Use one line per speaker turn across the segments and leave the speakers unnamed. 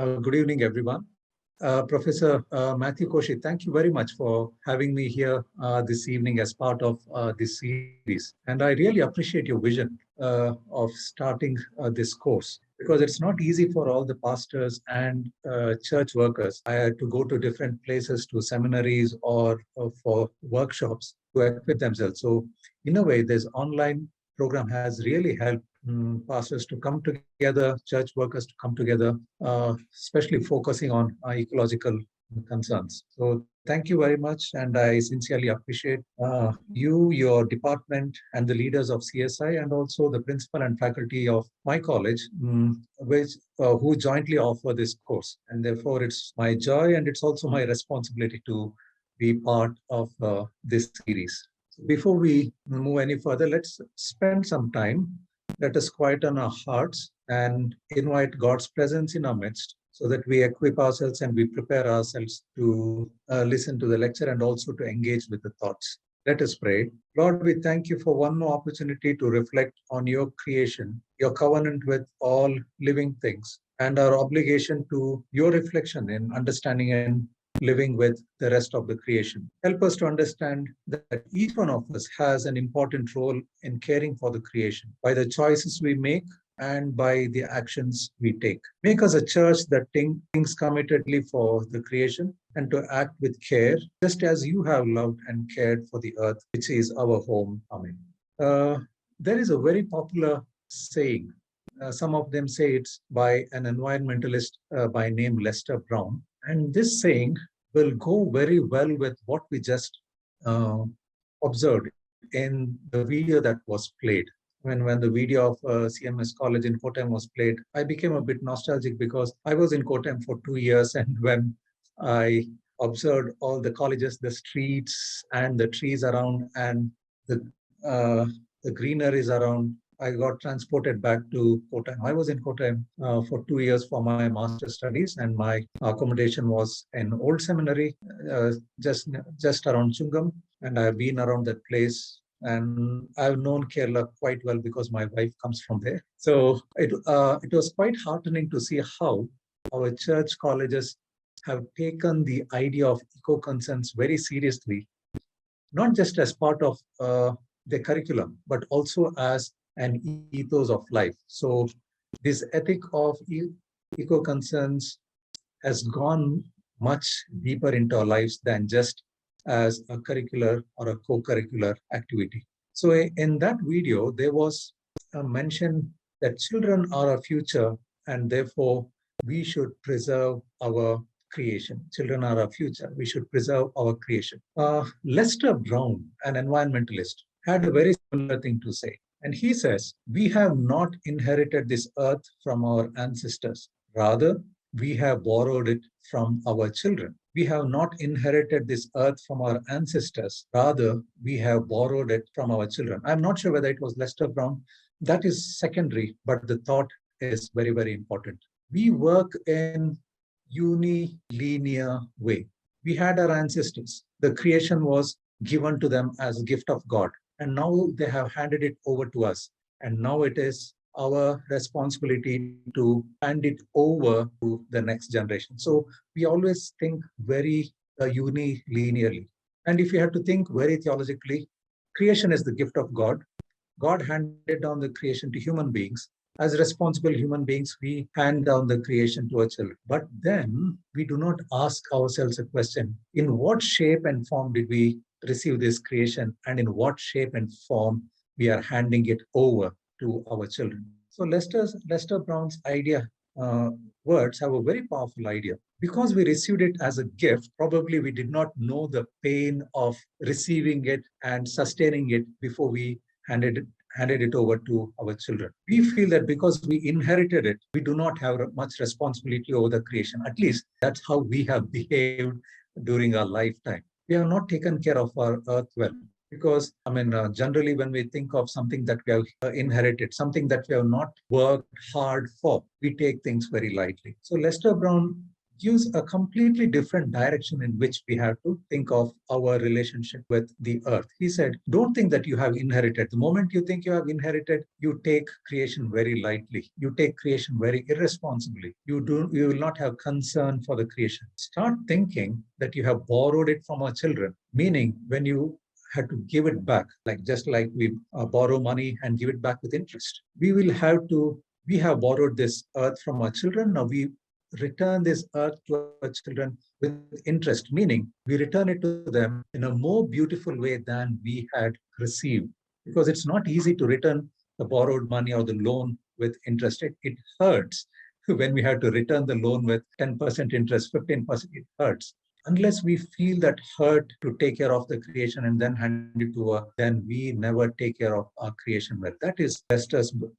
Good evening, everyone. Professor Matthew Koshi, thank you very much for having me here this evening as part of this series. And I really appreciate your vision of starting this course because it's not easy for all the pastors and church workers to go to different places, to seminaries or for workshops to equip themselves. So, in a way, this online program has really helped pastors to come together, church workers to come together, especially focusing on ecological concerns. So thank you very much, and I sincerely appreciate you, your department, and the leaders of CSI, and also the principal and faculty of my college, who jointly offer this course. And therefore, it's my joy and it's also my responsibility to be part of this series. Before we move any further, let's spend some time. Let us quieten our hearts and invite God's presence in our midst so that we equip ourselves and we prepare ourselves to listen to the lecture and also to engage with the thoughts. Let us pray. Lord, we thank you for one more opportunity to reflect on your creation, your covenant with all living things, and our obligation to your reflection in understanding and living with the rest of the creation. Help us to understand that each one of us has an important role in caring for the creation by the choices we make and by the actions we take. Make us a church that thinks committedly for the creation and to act with care, just as you have loved and cared for the earth, which is our home. Amen. There is a very popular saying. Some of them say it's by an environmentalist by name Lester Brown. And this saying will go very well with what we just observed in the video that was played. When the video of CMS College in Kottayam was played, I became a bit nostalgic because I was in Kottayam for 2 years, and when I observed all the colleges, the streets and the trees around and the greeneries around, I got transported back to Kottayam. I was in Kottayam for 2 years for my master's studies, and my accommodation was in Old Seminary, just around Chungam, and I've been around that place. And I've known Kerala quite well because my wife comes from there. So it was quite heartening to see how our church colleges have taken the idea of eco-concerns very seriously, not just as part of their curriculum, but also as an ethos of life. So this ethic of eco-concerns has gone much deeper into our lives than just as a curricular or a co-curricular activity. So in that video, there was a mention that children are our future, and therefore we should preserve our creation. Children are our future. We should preserve our creation. Lester Brown, an environmentalist, had a very similar thing to say. And he says, we have not inherited this earth from our ancestors. Rather, we have borrowed it from our children. We have not inherited this earth from our ancestors. Rather, we have borrowed it from our children. I'm not sure whether it was Lester Brown. That is secondary, but the thought is very, very important. We work in unilinear way. We had our ancestors. The creation was given to them as a gift of God. And now they have handed it over to us. And now it is our responsibility to hand it over to the next generation. So we always think very unilinearly. And if you have to think very theologically, creation is the gift of God. God handed down the creation to human beings. As responsible human beings, we hand down the creation to our children. But then we do not ask ourselves a question, in what shape and form did we receive this creation, and in what shape and form we are handing it over to our children. So Lester Brown's words have a very powerful idea. Because we received it as a gift, probably we did not know the pain of receiving it and sustaining it before we handed it over to our children. We feel that because we inherited it, we do not have much responsibility over the creation. At least that's how we have behaved during our lifetime. We have not taken care of our earth well. Because, generally, when we think of something that we have inherited, something that we have not worked hard for, we take things very lightly. So Lester Brown gives a completely different direction in which we have to think of our relationship with the earth. He said, don't think that you have inherited. The moment you think you have inherited, you take creation very lightly. You take creation very irresponsibly. You will not have concern for the creation. Start thinking that you have borrowed it from our children, meaning when you had to give it back, like just like we borrow money and give it back with interest. We have borrowed this earth from our children. Now we return this earth to our children with interest, meaning we return it to them in a more beautiful way than we had received. Because it's not easy to return the borrowed money or the loan with interest. It hurts when we have to return the loan with 10% interest, 15%, it hurts. Unless we feel that hurt to take care of the creation and then hand it to her, then we never take care of our creation well. That is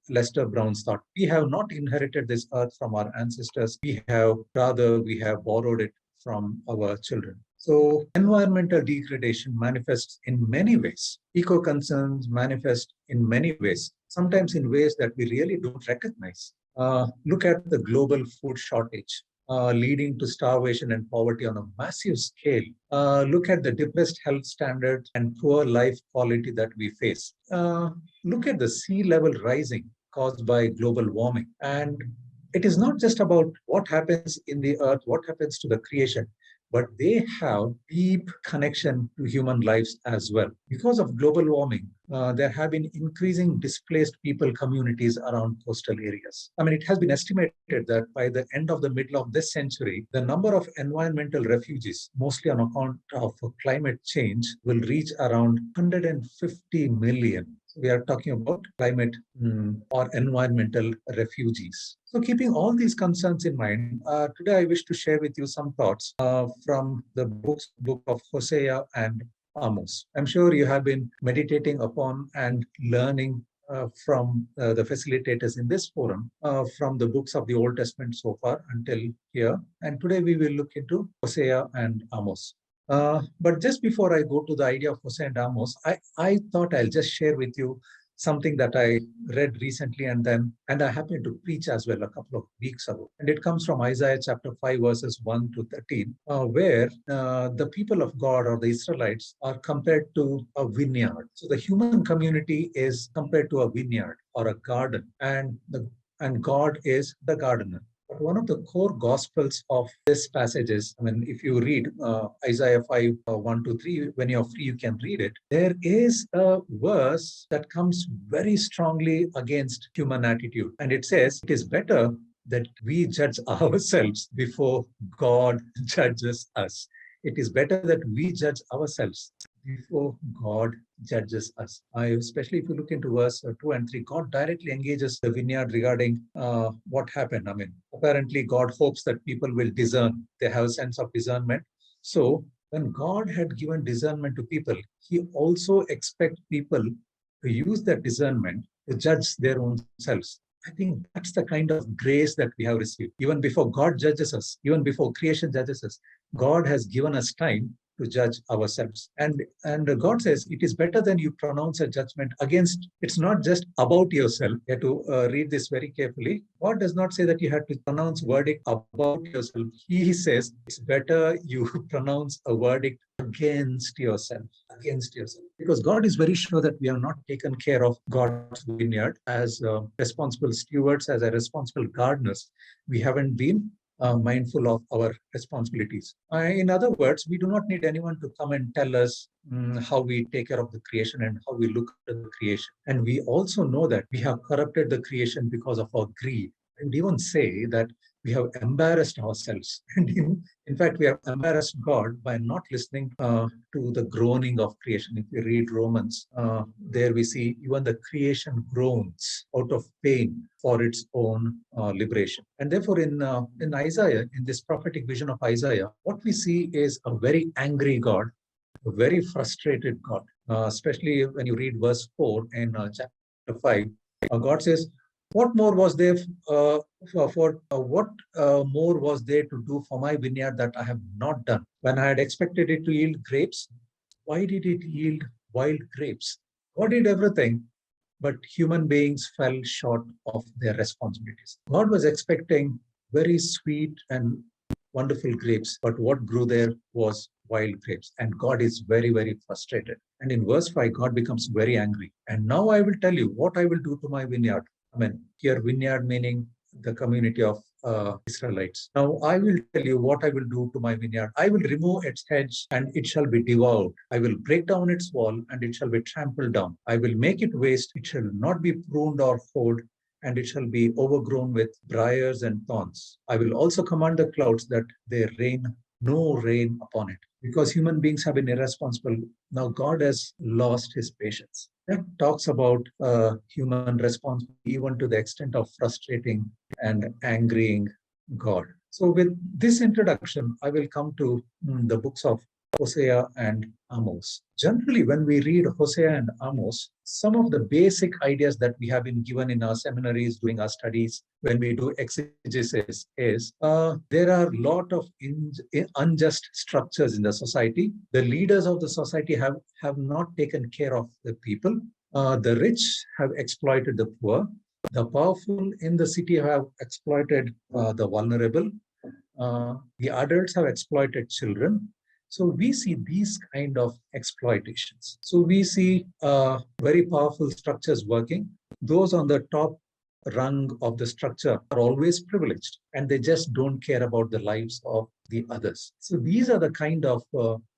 Lester Brown's thought. We have not inherited this earth from our ancestors. We have borrowed it from our children. So environmental degradation manifests in many ways. Eco concerns manifest in many ways, sometimes in ways that we really don't recognize. Look at the global food shortage. Leading to starvation and poverty on a massive scale. Look at the depressed health standards and poor life quality that we face. Look at the sea level rising caused by global warming. And it is not just about what happens in the earth, what happens to the creation, but they have deep connection to human lives as well. Because of global warming, there have been increasing displaced people communities around coastal areas. I mean, it has been estimated that by the end of the middle of this century, the number of environmental refugees, mostly on account of climate change, will reach around 150 million. We are talking about climate or environmental refugees. So keeping all these concerns in mind, today I wish to share with you some thoughts from the book of Hosea and Amos. I'm sure you have been meditating upon and learning from the facilitators in this forum from the books of the Old Testament so far until here. And today we will look into Hosea and Amos. But just before I go to the idea of Hosea and Amos, I thought I'll just share with you something that I read recently and I happened to preach as well a couple of weeks ago. And it comes from Isaiah chapter 5, verses 1 to 13, where the people of God or the Israelites are compared to a vineyard. So the human community is compared to a vineyard or a garden, and God is the gardener. But one of the core gospels of this passage is, I mean, if you read Isaiah 5, 1 to 3, when you're free, you can read it. There is a verse that comes very strongly against human attitude. And it says, it is better that we judge ourselves before God judges us. It is better that we judge ourselves before God judges us. Especially if you look into verse 2 and 3, God directly engages the vineyard regarding what happened. I mean, apparently God hopes that people will discern. They have a sense of discernment. So when God had given discernment to people, he also expects people to use that discernment to judge their own selves. I think that's the kind of grace that we have received. Even before God judges us, even before creation judges us, God has given us time to judge ourselves. And God says it is better than you pronounce a judgment against. It's not just about yourself. You have to read this very carefully. God does not say that you have to pronounce verdict about yourself. He says it's better you pronounce a verdict against yourself. Because God is very sure that we have not taken care of God's vineyard as responsible stewards, as a responsible gardeners. We haven't been mindful of our responsibilities. In other words, we do not need anyone to come and tell us how we take care of the creation and how we look at the creation. And we also know that we have corrupted the creation because of our greed. And even say that we have embarrassed ourselves. And in fact, we have embarrassed God by not listening to the groaning of creation. If you read Romans, there we see even the creation groans out of pain for its own liberation. And therefore, in Isaiah, in this prophetic vision of Isaiah, what we see is a very angry God, a very frustrated God, especially when you read verse 4 in chapter 5. God says, what more was there more was there to do for my vineyard that I have not done? When I had expected it to yield grapes, why did it yield wild grapes? God did everything, but human beings fell short of their responsibilities. God was expecting very sweet and wonderful grapes, but what grew there was wild grapes. And God is very, very frustrated. And in verse 5, God becomes very angry. And now I will tell you what I will do to my vineyard. I mean, here vineyard meaning the community of Israelites. Now I will tell you what I will do to my vineyard. I will remove its hedge and it shall be devoured. I will break down its wall and it shall be trampled down. I will make it waste. It shall not be pruned or hoed, and it shall be overgrown with briars and thorns. I will also command the clouds that they rain no rain upon it. Because human beings have been irresponsible, now God has lost his patience. That talks about human response, even to the extent of frustrating and angering God. So, with this introduction, I will come to the books of Hosea and Amos. Generally, when we read Hosea and Amos, some of the basic ideas that we have been given in our seminaries during our studies when we do exegesis is there are a lot of unjust structures in the society. The leaders of the society have not taken care of the people. The rich have exploited the poor. The powerful in the city have exploited the vulnerable. The adults have exploited children. So we see these kind of exploitations. So we see very powerful structures working. Those on the top rung of the structure are always privileged, and they just don't care about the lives of the others. So these are the kind of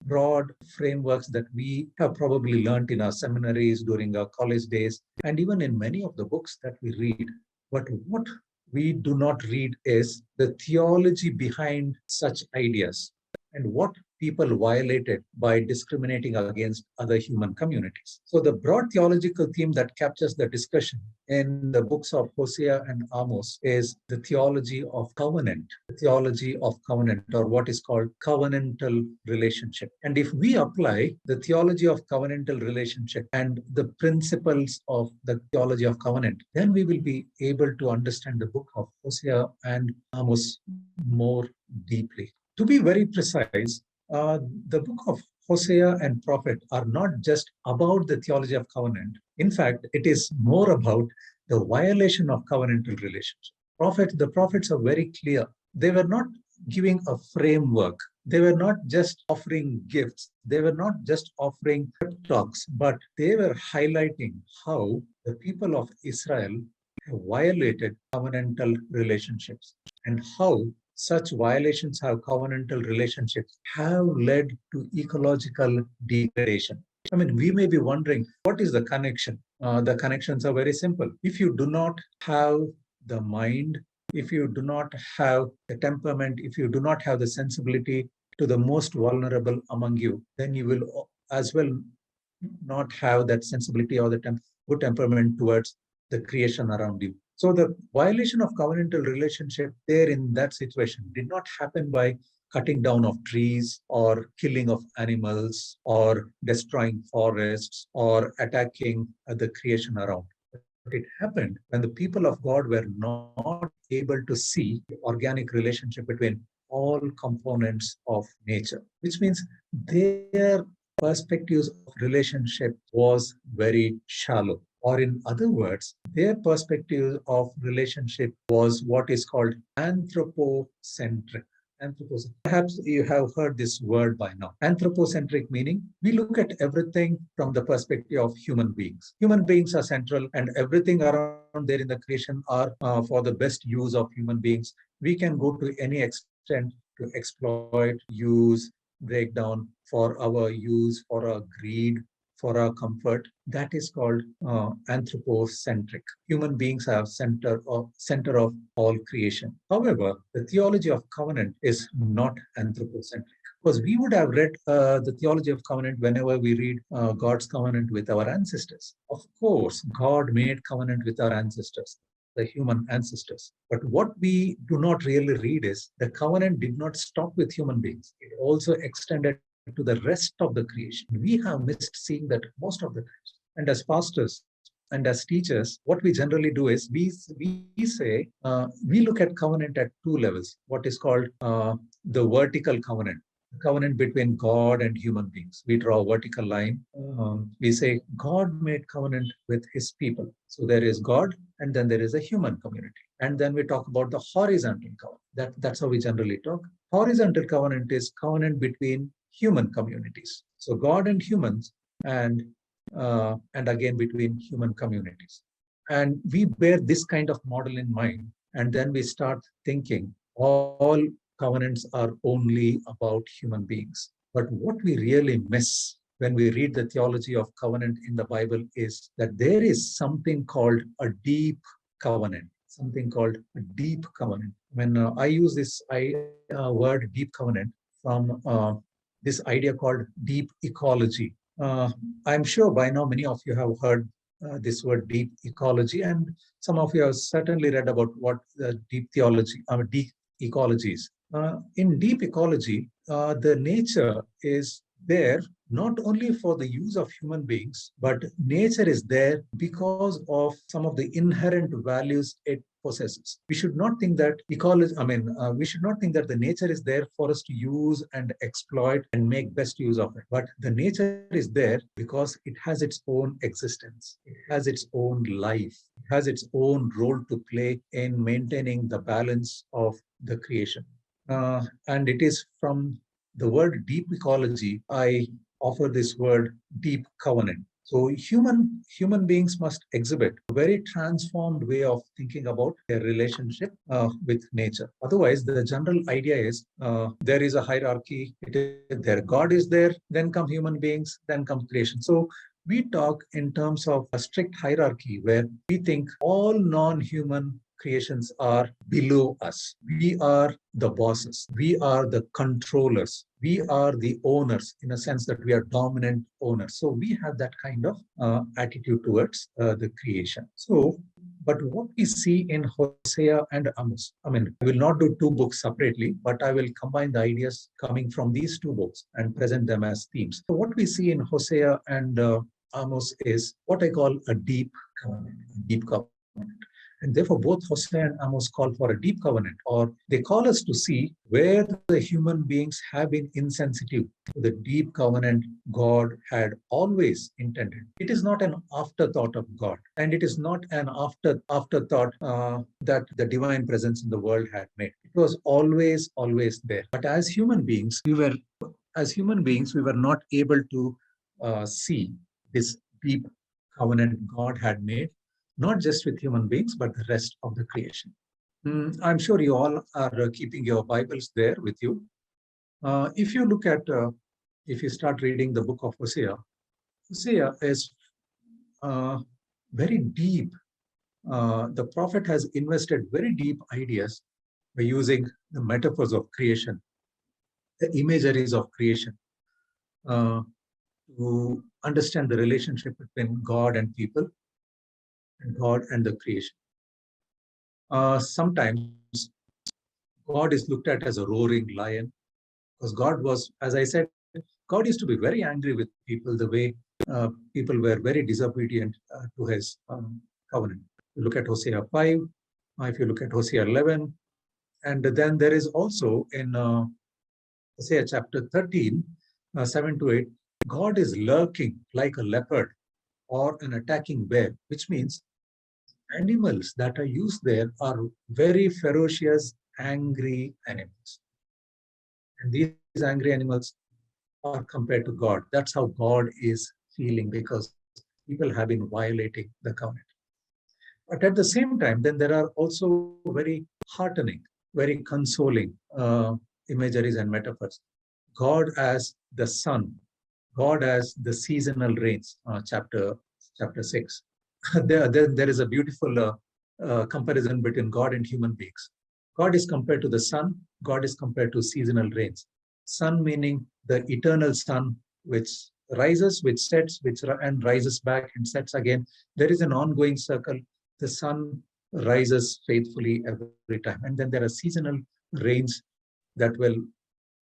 broad frameworks that we have probably learned in our seminaries during our college days, and even in many of the books that we read. But what we do not read is the theology behind such ideas and what people violated by discriminating against other human communities. So the broad theological theme that captures the discussion in the books of Hosea and Amos is the theology of covenant, the theology of covenant, or what is called covenantal relationship. And if we apply the theology of covenantal relationship and the principles of the theology of covenant, then we will be able to understand the book of Hosea and Amos more deeply. To be very precise, the book of Hosea and Prophet are not just about the theology of covenant. In fact, it is more about the violation of covenantal relationship. The prophets are very clear. They were not giving a framework. They were not just offering gifts. They were not just offering pep talks, but they were highlighting how the people of Israel have violated covenantal relationships and how such violations of covenantal relationships have led to ecological degradation. I mean, we may be wondering, what is the connection? The connections are very simple. If you do not have the mind, if you do not have the temperament, if you do not have the sensibility to the most vulnerable among you, then you will as well not have that sensibility or the good temperament towards the creation around you. So the violation of covenantal relationship there in that situation did not happen by cutting down of trees or killing of animals or destroying forests or attacking the creation around. It happened when the people of God were not able to see the organic relationship between all components of nature, which means their perspectives of relationship was very shallow. Or in other words, their perspective of relationship was what is called anthropocentric. Perhaps you have heard this word by now. Anthropocentric meaning we look at everything from the perspective of human beings. Human beings are central, and everything around there in the creation are for the best use of human beings. We can go to any extent to exploit, use, break down for our use, for our greed, for our comfort. That is called anthropocentric. Human beings have center of all creation. However, the theology of covenant is not anthropocentric. Because we would have read the theology of covenant whenever we read God's covenant with our ancestors. Of course, God made covenant with our ancestors, the human ancestors. But what we do not really read is the covenant did not stop with human beings. It also extended to the rest of the creation. We have missed seeing that most of the times. And as pastors and as teachers, what we generally do is we say we look at covenant at two levels. What is called the vertical covenant. Covenant between God and human beings. We draw a vertical line. We say God made covenant with his people. So there is God, and then there is a human community. And then we talk about the horizontal covenant. That's how we generally talk. Horizontal covenant is covenant between human communities. So God and humans, and again between human communities. And we bear this kind of model in mind, and then we start thinking all covenants are only about human beings. But what we really miss when we read the theology of covenant in the Bible is that there is something called a deep covenant, something called a deep covenant. When I use this word deep covenant from this idea called deep ecology. I'm sure by now many of you have heard this word deep ecology, and some of you have certainly read about what the deep theology, deep ecology is. In deep ecology, the nature is there not only for the use of human beings, but nature is there because of some of the inherent values it possesses. We should not think that ecology, we should not think that the nature is there for us to use and exploit and make best use of it. But the nature is there because it has its own existence. It has its own life. It has its own role to play in maintaining the balance of the creation. And it is from the word deep ecology, I offer this word deep covenant. So human beings must exhibit a very transformed way of thinking about their relationship with nature. Otherwise, the general idea is there is a hierarchy. There, God is there, then come human beings, then comes creation. So we talk in terms of a strict hierarchy where we think all non-human creations are below us. We are the bosses. We are the controllers. We are the owners in a sense that we are dominant owners. So we have that kind of attitude towards the creation. So, but what we see in Hosea and Amos, I will not do two books separately, but I will combine the ideas coming from these two books and present them as themes. So what we see in Hosea and Amos is what I call a deep covenant, And therefore, both Hosea and Amos call for a deep covenant, or they call us to see where the human beings have been insensitive to the deep covenant God had always intended. It is not an afterthought of God, and it is not an afterthought that the divine presence in the world had made. It was always there. But as human beings, we were not able to see this deep covenant God had made, not just with human beings, but the rest of the creation. I'm sure you all are keeping your Bibles there with you. If you start reading the book of Hosea, Hosea is very deep. The prophet has invested very deep ideas by using the metaphors of creation, the imageries of creation, to understand the relationship between God and people, and God and the creation. Sometimes God is looked at as a roaring lion because God was, as I said, God used to be very angry with people the way people were very disobedient to his covenant. You look at Hosea 5, if you look at Hosea 11, and then there is also in Hosea chapter 13, 7 to 8, God is lurking like a leopard or an attacking bear, which means animals that are used there are very ferocious, angry animals. And these angry animals are compared to God. That's how God is feeling because people have been violating the covenant. But at the same time, then there are also very heartening, very consoling imageries and metaphors. God as the sun, God as the seasonal rains, chapter 6. There is a beautiful comparison between God and human beings. God is compared to the sun, God is compared to seasonal rains. Sun meaning the eternal sun, which rises, which sets, and rises back and sets again. There is an ongoing circle. The sun rises faithfully every time. And then there are seasonal rains that will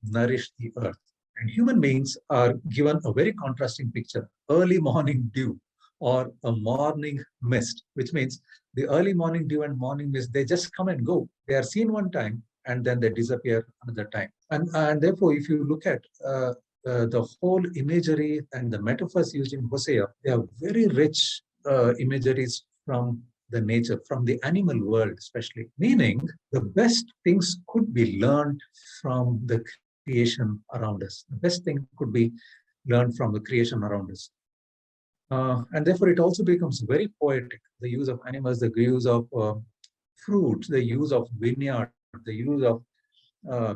nourish the earth. And human beings are given a very contrasting picture, early morning dew or a morning mist, which means the early morning dew and morning mist, they just come and go. They are seen one time and then they disappear another time. And therefore, if you look at the whole imagery and the metaphors used in Hosea, they are very rich imageries from the nature, from the animal world especially, meaning the best things could be learned from the creation around us. The best thing could be learned from the creation around us. And therefore, it also becomes very poetic. The use of animals, the use of fruits, the use of vineyard, the use of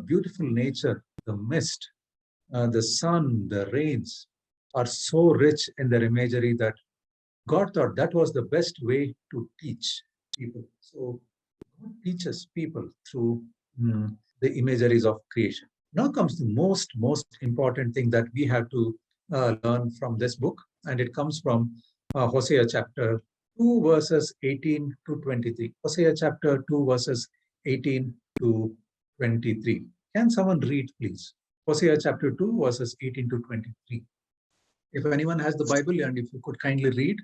beautiful nature, the mist, the sun, the rains are so rich in their imagery that God thought that was the best way to teach people. So God teaches people through the imageries of creation. Now comes the most important thing that we have to learn from this book, and it comes from Hosea chapter 2, verses 18 to 23. Hosea chapter 2, verses 18 to 23. Can someone read, please? Hosea chapter 2, verses 18 to 23. If anyone has the Bible, and if you could kindly read.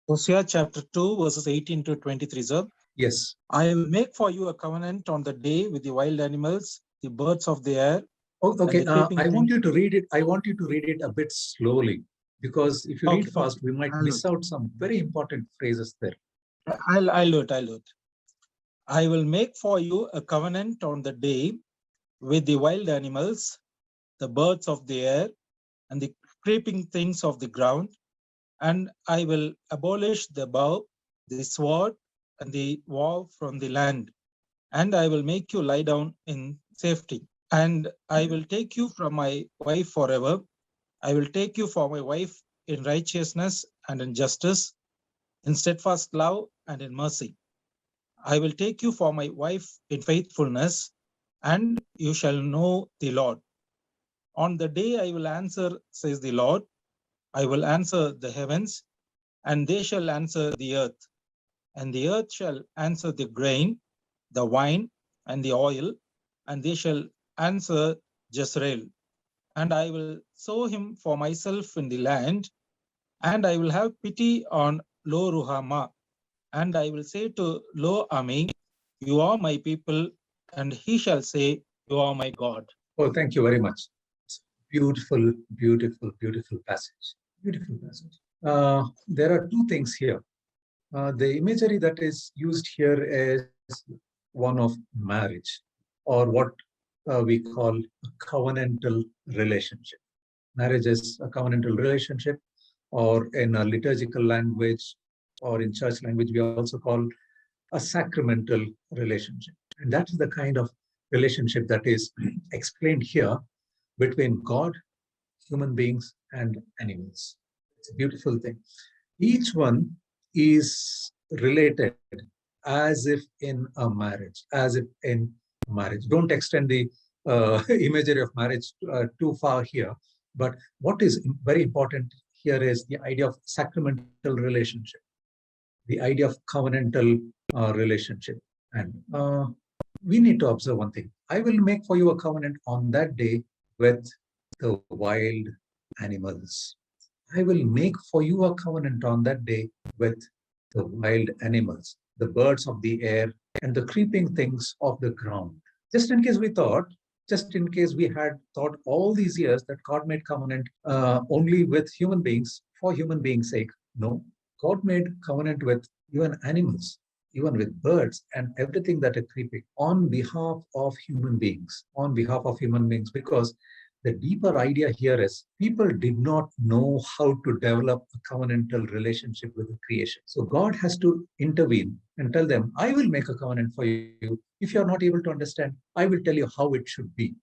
Hosea chapter 2, verses 18 to 23, sir.
Yes.
I will make for you a covenant on the day with the wild animals, the birds of the air.
Okay, I want you to read it. I want you to read it a bit slowly, because if you read fast, we might miss out some very important phrases there.
I'll do it. I will make for you a covenant on the day with the wild animals, the birds of the air, and the creeping things of the ground, and I will abolish the bow, the sword, and the war from the land, and I will make you lie down in safety. And I will take you from my wife forever. I will take you for my wife in righteousness and in justice, in steadfast love and in mercy. I will take you for my wife in faithfulness, and you shall know the Lord. On the day I will answer, says the Lord, I will answer the heavens, and they shall answer the earth. And the earth shall answer the grain, the wine, and the oil, and they shall answer Jezreel. And I will sow him for myself in the land, and I will have pity on Lo Ruhamah. And I will say to Lo Ami, you are my people, and he shall say, you are my God.
Oh, thank you very much. Beautiful, beautiful, beautiful passage. Beautiful passage. There are two things here. The imagery that is used here is one of marriage, or what we call a covenantal relationship. Marriage is a covenantal relationship, or in a liturgical language or in church language, we also call a sacramental relationship. And that is the kind of relationship that is explained here between God, human beings, and animals. It's a beautiful thing. Each one is related as if in a marriage, as if in a marriage. Don't extend the imagery of marriage too far here. But what is very important here is the idea of sacramental relationship, the idea of covenantal relationship. And we need to observe one thing. I will make for you a covenant on that day with the wild animals. I will make for you a covenant on that day with the wild animals, the birds of the air, and the creeping things of the ground. Just in case we thought, just in case we had thought all these years that God made covenant only with human beings for human beings' sake. No, God made covenant with even animals, even with birds and everything that are creeping on behalf of human beings, because the deeper idea here is people did not know how to develop a covenantal relationship with the creation. So God has to intervene and tell them, I will make a covenant for you. If you're not able to understand, I will tell you how it should be.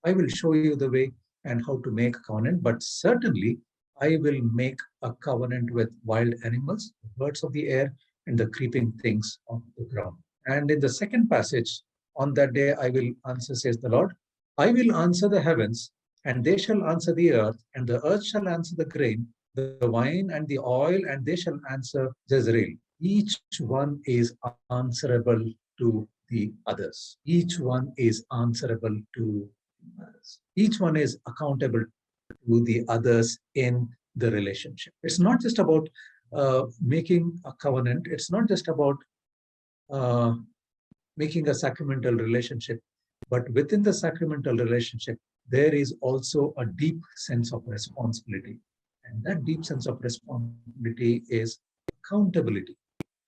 I will show you the way and how to make a covenant, but certainly I will make a covenant with wild animals, birds of the air, and the creeping things of the ground. And in the second passage, on that day I will answer, says the Lord, I will answer the heavens, and they shall answer the earth, and the earth shall answer the grain, the wine, and the oil, and they shall answer Jezreel. Each one is answerable to the others. Each one is answerable to others. Each one is accountable to the others in the relationship. It's not just about making a covenant. It's not just about uh, making a sacramental relationship, but within the sacramental relationship, there is also a deep sense of responsibility. And that deep sense of responsibility is accountability.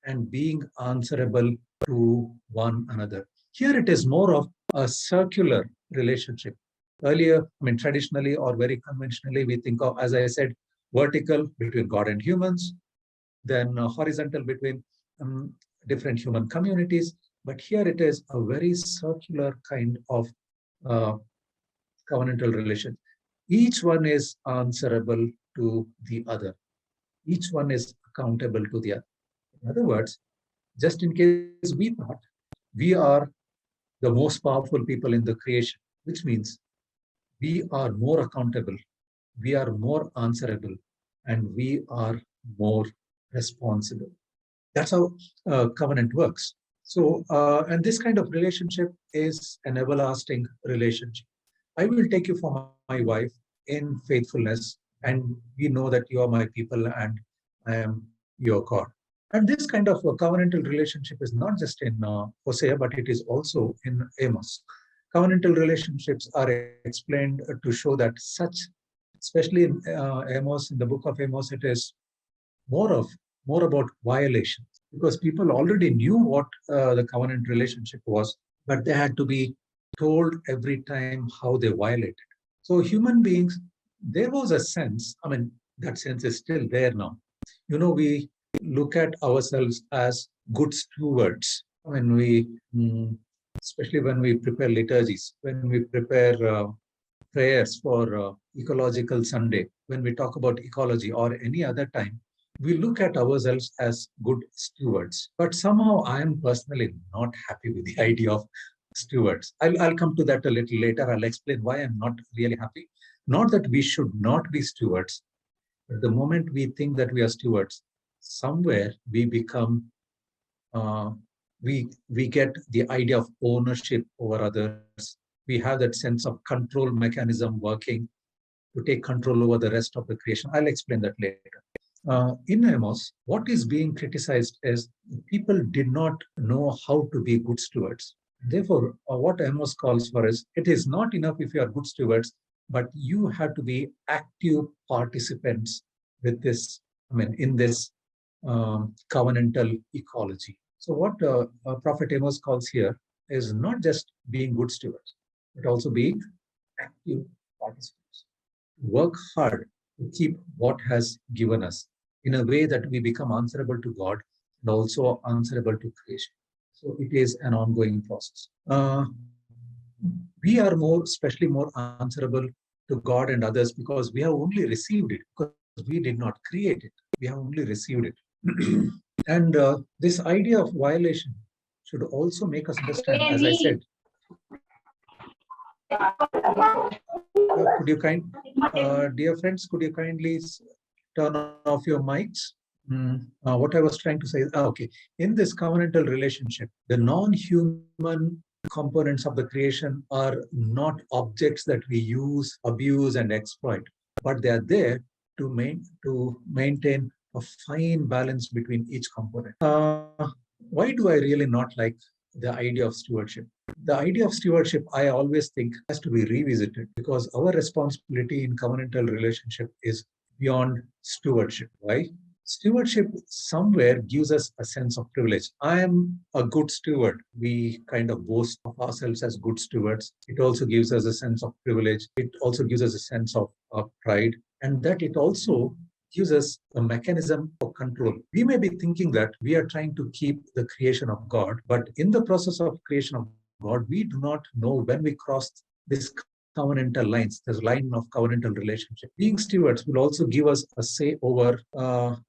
and being answerable to one another. Here it is more of a circular relationship. Earlier, traditionally or very conventionally, we think of, as I said, vertical between God and humans, then horizontal between different human communities. But here it is a very circular kind of uh, covenantal relation. Each one is answerable to the other. Each one is accountable to the other. In other words, just in case we thought we are the most powerful people in the creation, which means we are more accountable, we are more answerable, and we are more responsible. That's how covenant works. So, and this kind of relationship is an everlasting relationship. I will take you for my wife in faithfulness, and we know that you are my people and I am your God. And this kind of a covenantal relationship is not just in Hosea, but it is also in Amos. Covenantal relationships are explained to show that such, especially in Amos, in the book of Amos, it is more of more about violations, because people already knew what the covenant relationship was, but they had to be told every time how they violated. So human beings, there was a sense, that sense is still there now. We look at ourselves as good stewards when we especially when we prepare liturgies, when we prepare prayers for Ecological Sunday, when we talk about ecology or any other time, we look at ourselves as good stewards. But somehow I am personally not happy with the idea of stewards. I'll come to that a little later. I'll explain why I'm not really happy. Not that we should not be stewards, but the moment we think that we are stewards, somewhere we become uh, we get the idea of ownership over others. We have that sense of control mechanism working to take control over the rest of the creation. I'll explain that later. In Amos, what is being criticized is people did not know how to be good stewards. Therefore, what Amos calls for is it is not enough if you are good stewards, but you have to be active participants with this, in this covenantal ecology. So, what Prophet Amos calls here is not just being good stewards, but also being active participants. Work hard to keep what has given us in a way that we become answerable to God and also answerable to creation. So it is an ongoing process. We are especially more answerable to God and others because we have only received it, because we did not create it. We have only received it. And this idea of violation should also make us understand, as I said, dear friends, could you kindly turn off your mics? What I was trying to say is, okay, in this covenantal relationship, the non-human components of the creation are not objects that we use, abuse, and exploit, but they are there to maintain a fine balance between each component. Why do I really not like the idea of stewardship? The idea of stewardship, I always think, has to be revisited because our responsibility in covenantal relationship is beyond stewardship. Why? Stewardship somewhere gives us a sense of privilege. I am a good steward. We kind of boast of ourselves as good stewards. It also gives us a sense of privilege. It also gives us a sense of pride, and that it also gives us a mechanism for control. We may be thinking that we are trying to keep the creation of God, but in the process of creation of God, we do not know when we cross this covenantal lines, this line of covenantal relationship. Being stewards will also give us a say over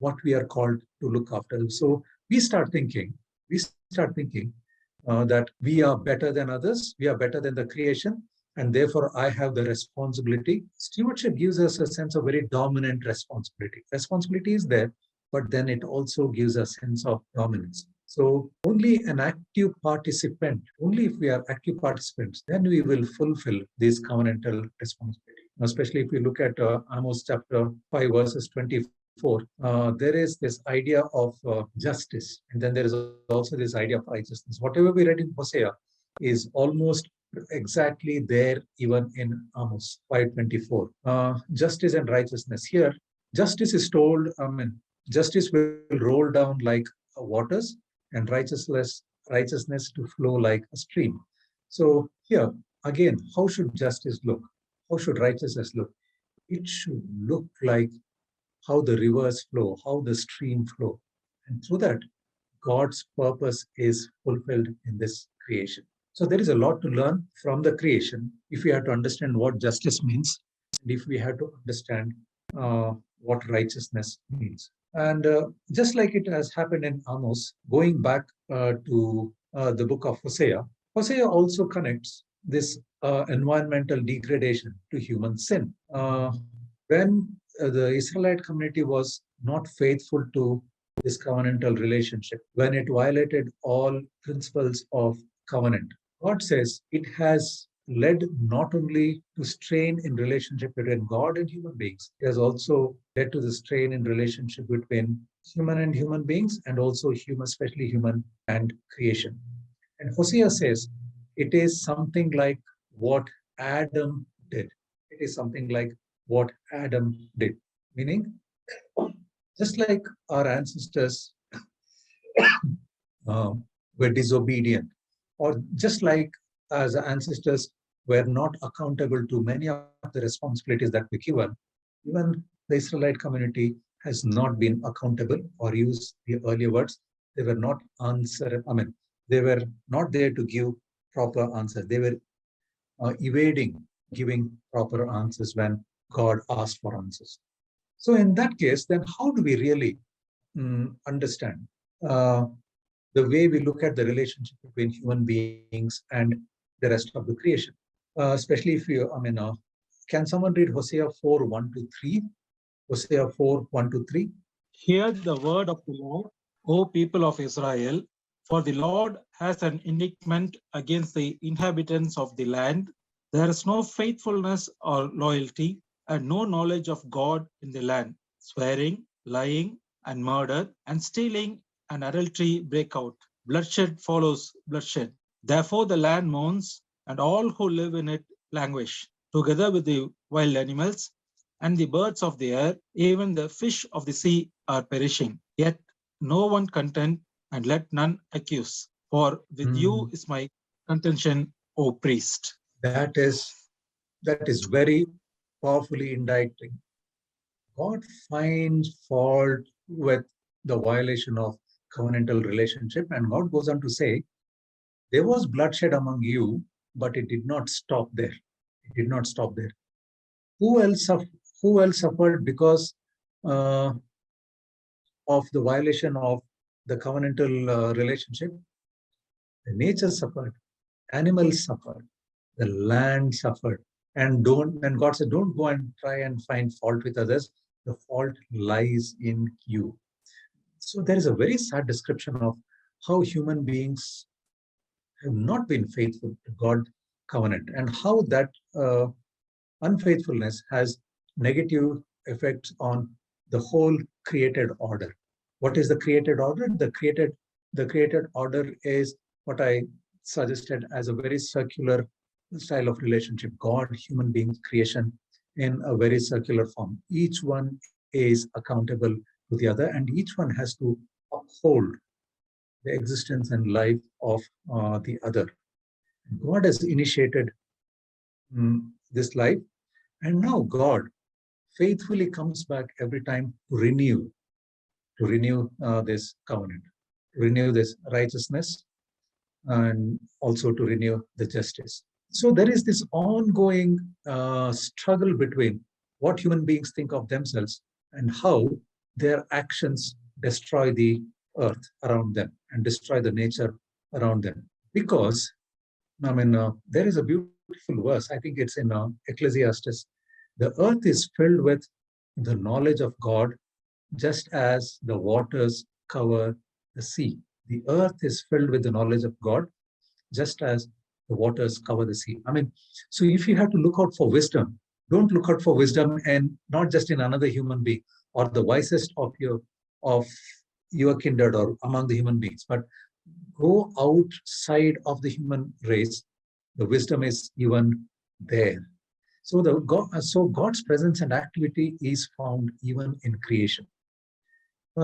what we are called to look after. So we start thinking that we are better than others, we are better than the creation, and therefore I have the responsibility. Stewardship gives us a sense of very dominant responsibility. Responsibility is there, but then it also gives a sense of dominance. So only an active participant, only if we are active participants, then we will fulfill this covenantal responsibility. Especially if we look at Amos chapter 5, verses 24, there is this idea of justice, and then there is also this idea of righteousness. Whatever we read in Hosea is almost exactly there even in Amos 5:24. Justice and righteousness. Here, justice is told, justice will roll down like waters, and righteousness to flow like a stream. So here again, how should justice look? How should righteousness look? It should look like how the rivers flow, how the stream flow. And through that, God's purpose is fulfilled in this creation. So there is a lot to learn from the creation if we have to understand what justice means, and if we have to understand what righteousness means. And just like it has happened in Amos, going back to the book of Hosea, Hosea also connects this environmental degradation to human sin. When the Israelite community was not faithful to this covenantal relationship, when it violated all principles of covenant, God says it has led not only to strain in relationship between God and human beings, it has also led to the strain in relationship between human and human beings, and also human, especially human and creation. And Hosea says it is something like what Adam did. It is something like what Adam did. Meaning, just like our ancestors uh, were disobedient, or just like as ancestors were not accountable to many of the responsibilities that were given, even the Israelite community has not been accountable, or use the earlier words, they were not answer. I mean, they were not there to give proper answers. They were evading giving proper answers when God asked for answers. So in that case, then how do we really understand uh, the way we look at the relationship between human beings and the rest of the creation? Especially if you, can someone read Hosea 4 1 to 3? Hosea 4 1 to 3.
Hear the word of the Lord, O people of Israel, for the Lord has an indictment against the inhabitants of the land. There is no faithfulness or loyalty, and no knowledge of God in the land. Swearing, lying, and murder, and stealing and adultery break out. Bloodshed follows bloodshed. Therefore the land mourns, and all who live in it languish, together with the wild animals and the birds of the air, even the fish of the sea are perishing. Yet no one contend, and let none accuse. For with you is my contention, O priest.
That is very powerfully indicting. God finds fault with the violation of covenantal relationship, and God goes on to say, there was bloodshed among you, but it did not stop there. It did not stop there. Who else, who else suffered because uh, of the violation of the covenantal relationship? The nature suffered, animals suffered, the land suffered. And God said, don't go and try and find fault with others. The fault lies in you. So there is a very sad description of how human beings have not been faithful to God's covenant, and how that unfaithfulness has negative effects on the whole created order. What is the created order? The created order is what I suggested as a very circular style of relationship. God, human beings, creation in a very circular form. Each one is accountable to the other, and each one has to uphold the existence and life of the other. God has initiated this life, and now God faithfully comes back every time to renew this covenant, to renew this righteousness, and also to renew the justice. So there is this ongoing struggle between what human beings think of themselves and how their actions destroy the earth around them and destroy the nature around them. Because there is a beautiful verse. I think it's in Ecclesiastes. The earth is filled with the knowledge of God, just as the waters cover the sea. The earth is filled with the knowledge of God, just as the waters cover the sea. So if you have to look out for wisdom, don't look out for wisdom and not just in another human being or the wisest of your kindred or among the human beings, but go outside of the human race. The wisdom is even there. So God's presence and activity is found even in creation.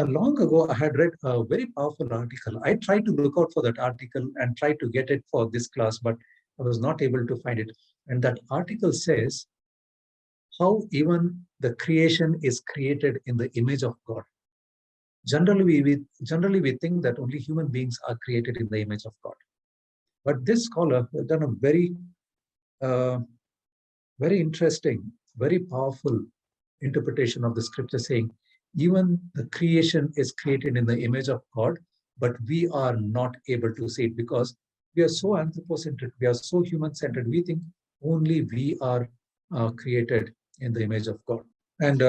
Long ago, I had read a very powerful article. I tried to look out for that article and tried to get it for this class, but I was not able to find it. And that article says how even the creation is created in the image of God. Generally we think that only human beings are created in the image of God. But this scholar has done a uh, very interesting, very powerful interpretation of the scripture saying, even the creation is created in the image of God, but we are not able to see it because we are so anthropocentric, we are so human-centered. We think only we are created in the image of God. And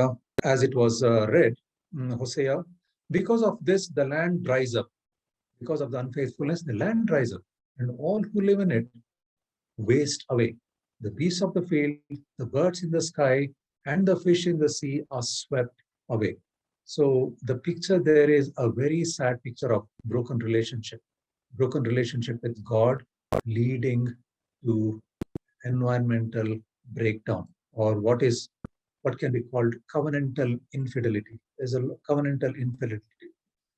as it was read, Hosea, because of this, the land dries up. Because of the unfaithfulness, the land dries up, and all who live in it waste away. The beasts of the field, the birds in the sky, and the fish in the sea are swept away. So the picture there is a very sad picture of broken relationship with God, leading to environmental breakdown, or what can be called covenantal infidelity. There's a covenantal infidelity.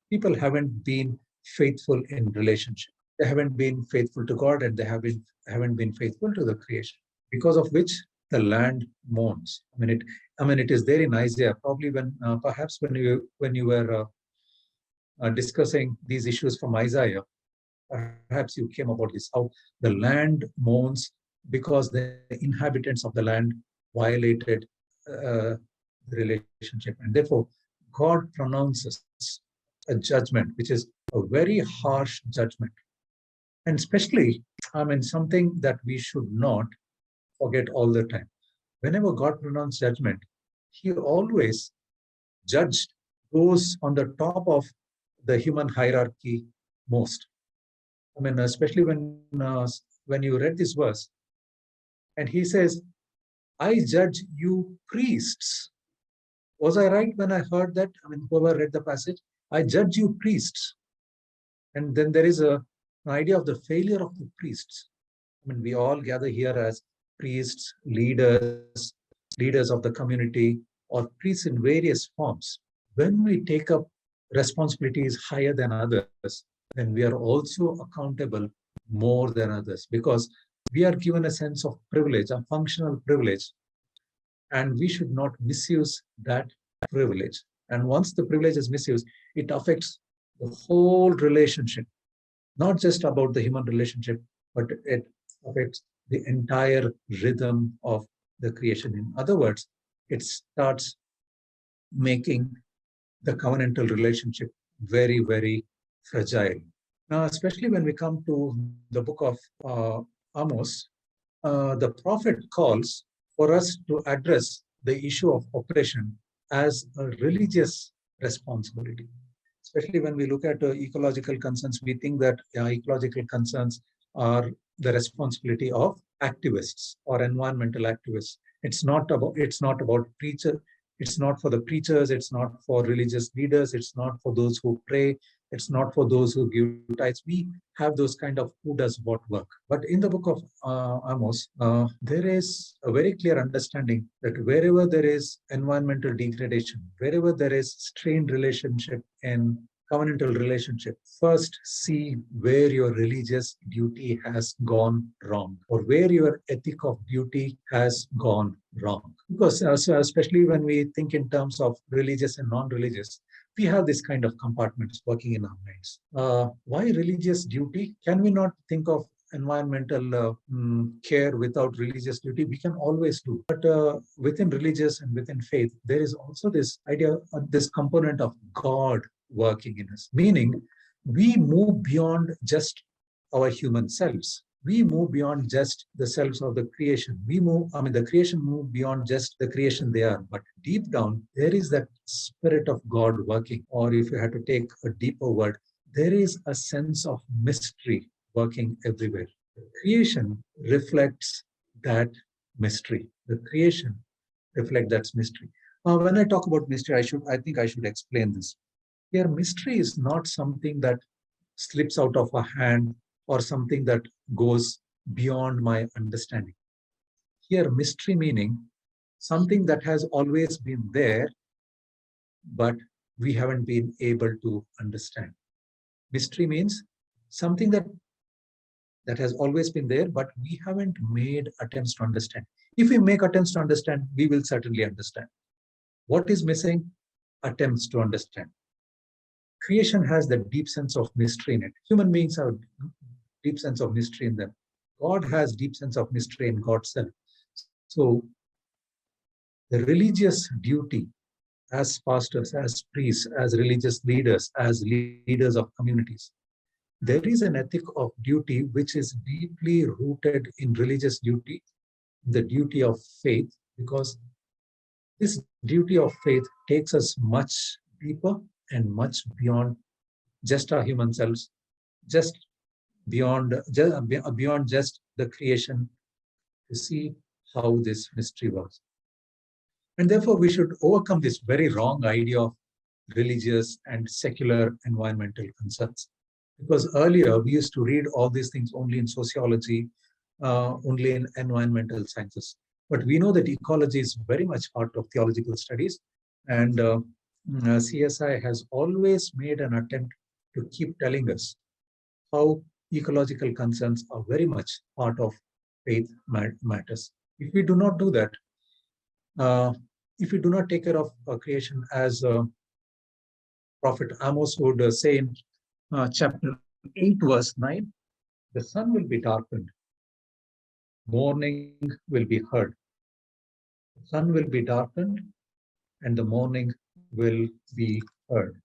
People haven't been faithful in relationship. They haven't been faithful to God, and they haven't been faithful to the creation. Because of which the land mourns. It is there in Isaiah. Probably perhaps when you were discussing these issues from Isaiah, perhaps you came about this, how the land mourns because the inhabitants of the land violated the relationship. And therefore, God pronounces a judgment, which is a very harsh judgment. And especially, something that we should not forget all the time. Whenever God pronounced judgment, he always judged those on the top of the human hierarchy most. Especially when you read this verse, and he says, I judge you priests. Was I right when I heard that? Whoever read the passage, I judge you priests. And then there is an idea of the failure of the priests. We all gather here as priests, leaders of the community, or priests in various forms. When we take up responsibilities higher than others, then we are also accountable more than others, because we are given a sense of privilege, a functional privilege, and we should not misuse that privilege. And once the privilege is misused, it affects the whole relationship, not just about the human relationship, but it affects the entire rhythm of the creation. In other words, it starts making the covenantal relationship very, very fragile. Now, especially when we come to the book of Amos, the prophet calls for us to address the issue of oppression as a religious responsibility. Especially when we look at ecological concerns, we think that ecological concerns are the responsibility of activists or environmental activists. It's not about preacher. It's not for the preachers. It's not for religious leaders. It's not for those who pray. It's not for those who give tithes. We have those kind of who does what work. But in the book of Amos, there is a very clear understanding that wherever there is environmental degradation, wherever there is strained relationship and covenantal relationship, first see where your religious duty has gone wrong, or where your ethic of duty has gone wrong. Because so especially when we think in terms of religious and non-religious, we have this kind of compartments working in our minds. Why religious duty? Can we not think of environmental care without religious duty? We can always do. But within religious and within faith, there is also this idea, this component of God working in us, meaning we move beyond just our human selves. We move beyond just the selves of the creation. The creation move beyond just the creation they are. But deep down, there is that spirit of God working. Or if you had to take a deeper word, there is a sense of mystery working everywhere. The creation reflects that mystery. The creation reflects that mystery. When I talk about mystery, I think I should explain this. Here, mystery is not something that slips out of a hand or something that goes beyond my understanding. Here, mystery meaning something that has always been there, but we haven't been able to understand. Mystery means something that has always been there, but we haven't made attempts to understand. If we make attempts to understand, we will certainly understand. What is missing? Attempts to understand. Creation has the deep sense of mystery in it. Human beings have deep sense of mystery in them. God has deep sense of mystery in God's self. So the religious duty as pastors, as priests, as religious leaders, as leaders of communities, there is an ethic of duty which is deeply rooted in religious duty, the duty of faith, because this duty of faith takes us much deeper and much beyond just our human selves, just beyond just the creation, to see how this mystery works. And therefore, we should overcome this very wrong idea of religious and secular environmental concerns. Because earlier, we used to read all these things only in sociology, only in environmental sciences. But we know that ecology is very much part of theological studies. And CSI has always made an attempt to keep telling us how ecological concerns are very much part of faith matters. If we do not do that, uh, if we do not take care of creation as Prophet Amos would say in chapter 8, verse 9, the sun will be darkened, morning will be heard. The sun will be darkened, and the morning will be heard.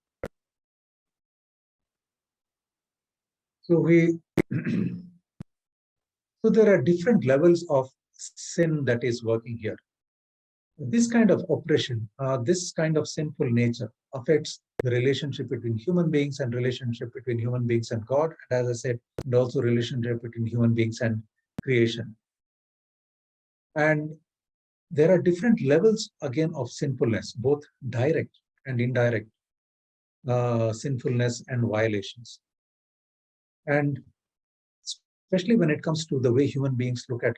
So so there are different levels of sin that is working here. This kind of oppression, this kind of sinful nature affects the relationship between human beings and relationship between human beings and God, and as I said, and also relationship between human beings and creation. And there are different levels again of sinfulness, both direct and indirect sinfulness and violations. And especially when it comes to the way human beings look at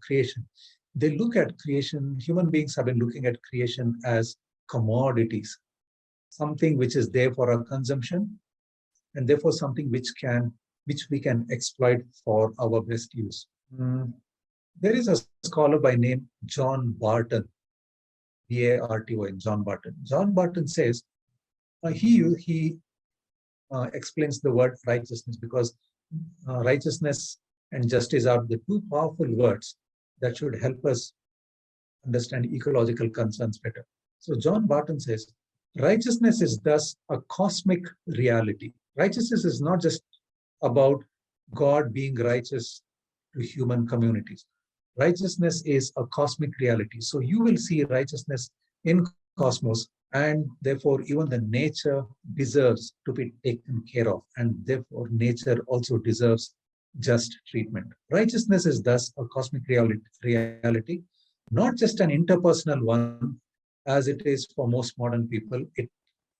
creation, they look at creation, human beings have been looking at creation as commodities, something which is there for our consumption, and therefore something which we can exploit for our best use. There is a scholar by name John Barton, Barton, John Barton. John Barton says he explains the word righteousness because righteousness and justice are the two powerful words that should help us understand ecological concerns better. So John Barton says, righteousness is thus a cosmic reality. Righteousness is not just about God being righteous to human communities. Righteousness is a cosmic reality. So you will see righteousness in cosmos, and therefore even the nature deserves to be taken care of, and therefore nature also deserves just treatment. Righteousness is thus a cosmic reality, not just an interpersonal one, as it is for most modern people.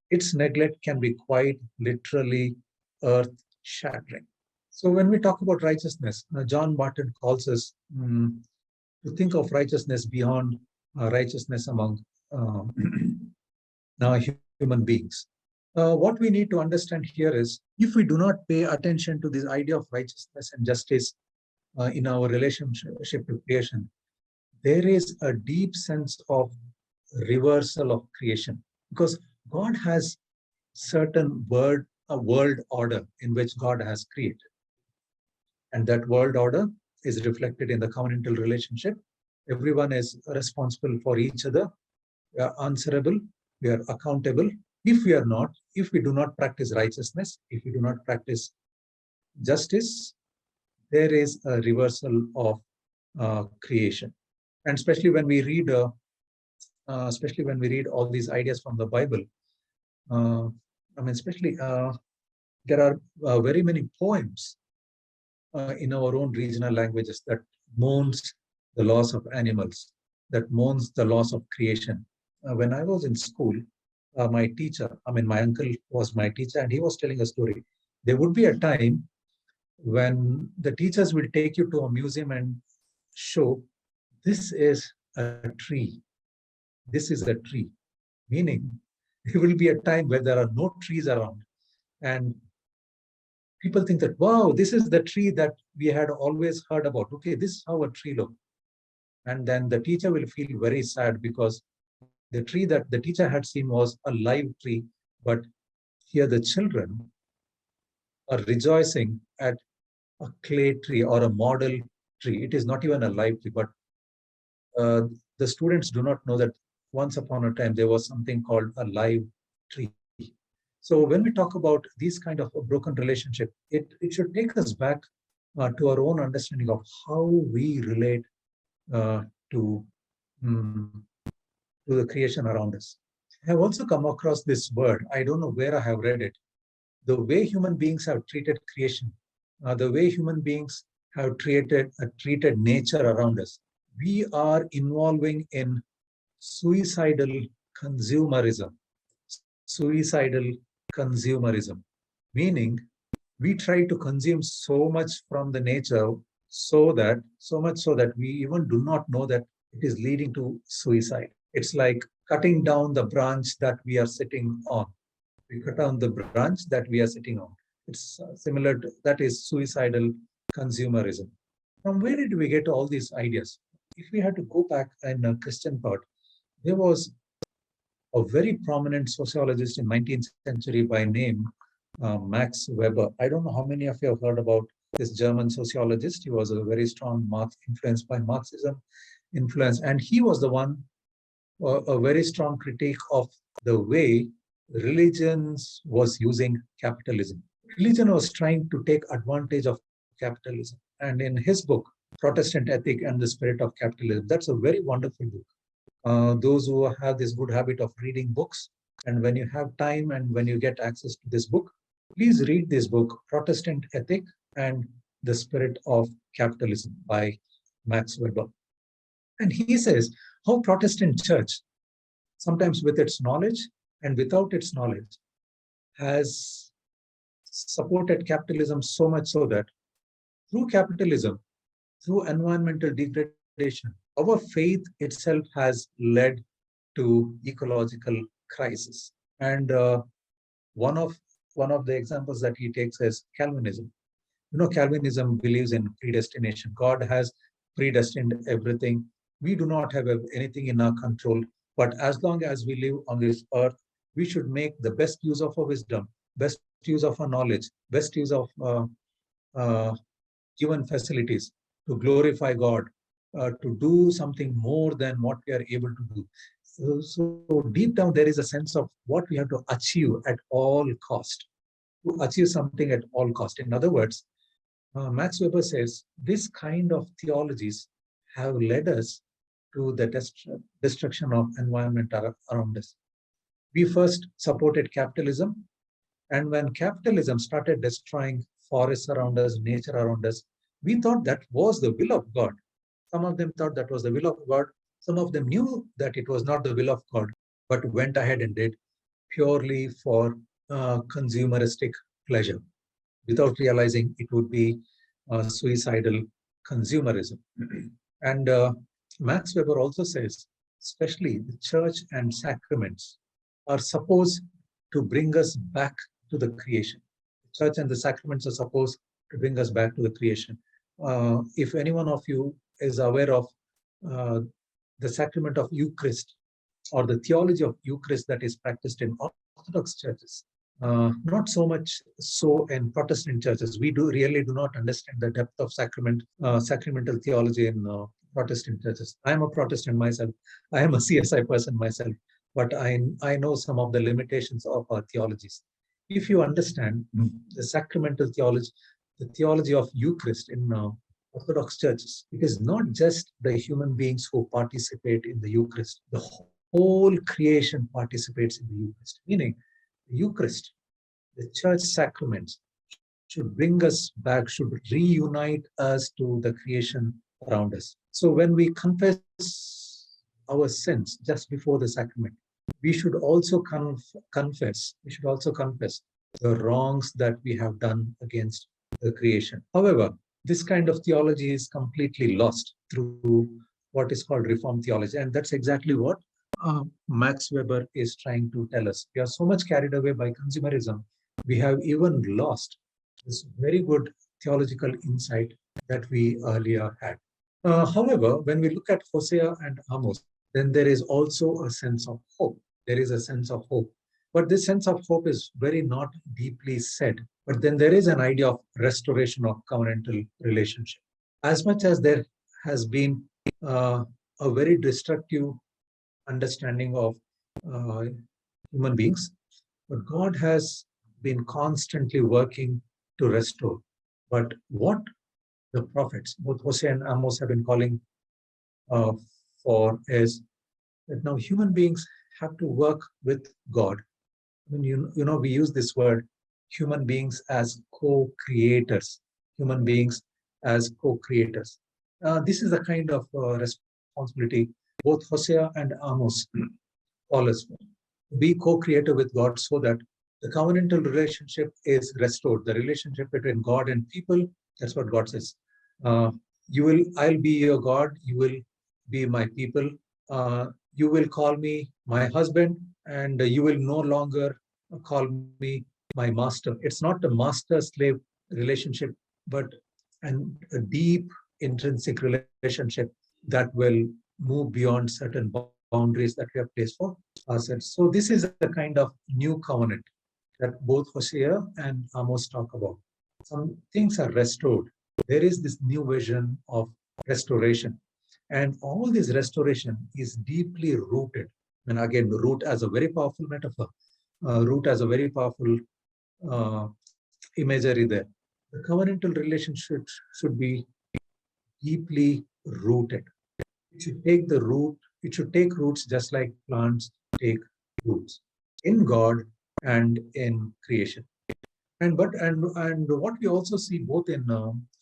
Its neglect can be quite literally earth-shattering. So when we talk about righteousness, John Barton calls us to think of righteousness beyond righteousness among human beings. What we need to understand here is, if we do not pay attention to this idea of righteousness and justice in our relationship to creation, there is a deep sense of reversal of creation, because God has certain world order in which God has created. And that world order is reflected in the covenantal relationship. Everyone is responsible for each other. We are answerable. We are accountable. If we do not practice righteousness, if we do not practice justice, there is a reversal of creation. And especially when we read all these ideas from the Bible, there are very many poems in our own regional languages that mourns the loss of animals, that mourns the loss of creation. When I was in school, my uncle was my teacher, and he was telling a story. There would be a time when the teachers will take you to a museum and show, this is a tree. This is a tree. Meaning, there will be a time where there are no trees around. And people think that, wow, this is the tree that we had always heard about. Okay, this is how a tree looks. And then the teacher will feel very sad because the tree that the teacher had seen was a live tree, but here the children are rejoicing at a clay tree or a model tree. It is not even a live tree, but uh, the students do not know that once upon a time there was something called a live tree. So when we talk about these kind of a broken relationship, it should take us back to our own understanding of how we relate to, mm, to the creation around us. I have also come across this word. I don't know where I have read it. The way human beings have treated creation, the way human beings have treated nature around us, we are involving in suicidal consumerism. Suicidal consumerism, meaning we try to consume so much from the nature so much so that we even do not know that it is leading to suicide. It's like cutting down the branch that we are sitting on. We cut down the branch that we are sitting on. It's similar to that is suicidal consumerism. From where did we get all these ideas? If we had to go back in a Christian thought, there was a very prominent sociologist in 19th century by name Max Weber. I don't know how many of you have heard about this German sociologist. He was a very strong Marx influenced by Marxism influence, and he was the one a very strong critique of the way religions was using capitalism. Religion was trying to take advantage of capitalism. And in his book, Protestant Ethic and the Spirit of Capitalism, that's a very wonderful book. Those who have this good habit of reading books, and when you have time and when you get access to this book, please read this book, Protestant Ethic and the Spirit of Capitalism by Max Weber. And he says how Protestant church, sometimes with its knowledge and without its knowledge, has supported capitalism so much so that through capitalism, through environmental degradation, our faith itself has led to ecological crisis. And one of one of the examples that he takes is Calvinism. You know, Calvinism believes in predestination. God has predestined everything. We do not have anything in our control, but as long as we live on this earth, we should make the best use of our wisdom, best use of our knowledge, best use of uh, given facilities to glorify God, to do something more than what we are able to do. So deep down, there is a sense of what we have to achieve at all cost, to achieve something at all cost. In other words, Max Weber says this kind of theologies have led us to the destruction of environment around us. We first supported capitalism, and when capitalism started destroying forests around us, nature around us, we thought that was the will of God. Some of them thought that was the will of God. Some of them knew that it was not the will of God, but went ahead and did purely for consumeristic pleasure without realizing it would be suicidal consumerism. And Max Weber also says, especially the church and sacraments are supposed to bring us back to the creation. The church and the sacraments are supposed to bring us back to the creation. If any one of you is aware of uh, the sacrament of Eucharist or the theology of Eucharist that is practiced in Orthodox churches, not so much so in Protestant churches. We really do not understand the depth of sacramental theology in Protestant churches. I am a Protestant myself. I am a CSI person myself, but I know some of the limitations of our theologies. If you understand the sacramental theology, the theology of Eucharist in Orthodox churches, it is not just the human beings who participate in the Eucharist. The whole creation participates in the Eucharist, meaning the Eucharist, the church sacraments, should bring us back, should reunite us to the creation around us. So when we confess our sins just before the sacrament, we should also confess. We should also confess the wrongs that we have done against the creation. However, this kind of theology is completely lost through what is called Reformed theology, and that's exactly what Max Weber is trying to tell us. We are so much carried away by consumerism, we have even lost this very good theological insight that we earlier had. However, when we look at Hosea and Amos, then there is also a sense of hope. There is a sense of hope. But this sense of hope is very not deeply said. But then there is an idea of restoration of covenantal relationship. As much as there has been a very destructive understanding of uh, human beings, but God has been constantly working to restore. But what the prophets, both Hosea and Amos, have been calling uh, for is that now human beings have to work with God. I mean, we use this word human beings as co-creators, human beings as co-creators. This is the kind of responsibility both Hosea and Amos call us for. Be co-creator with God so that the covenantal relationship is restored. The relationship between God and people, that's what God says. Uh, I'll be your God, you will be my people. You will call me my husband, and you will no longer call me my master. It's not a master-slave relationship, but a deep intrinsic relationship that will move beyond certain boundaries that we have placed for ourselves. So this is a kind of new covenant that both Hosea and Amos talk about. Some things are restored. There is this new vision of restoration. And all this restoration is deeply rooted. And again, root as a very powerful metaphor, root as a very powerful uh, imagery there. The covenantal relationship should be deeply rooted. It should take the root, it should take roots just like plants take roots in God and in creation. And what we also see both in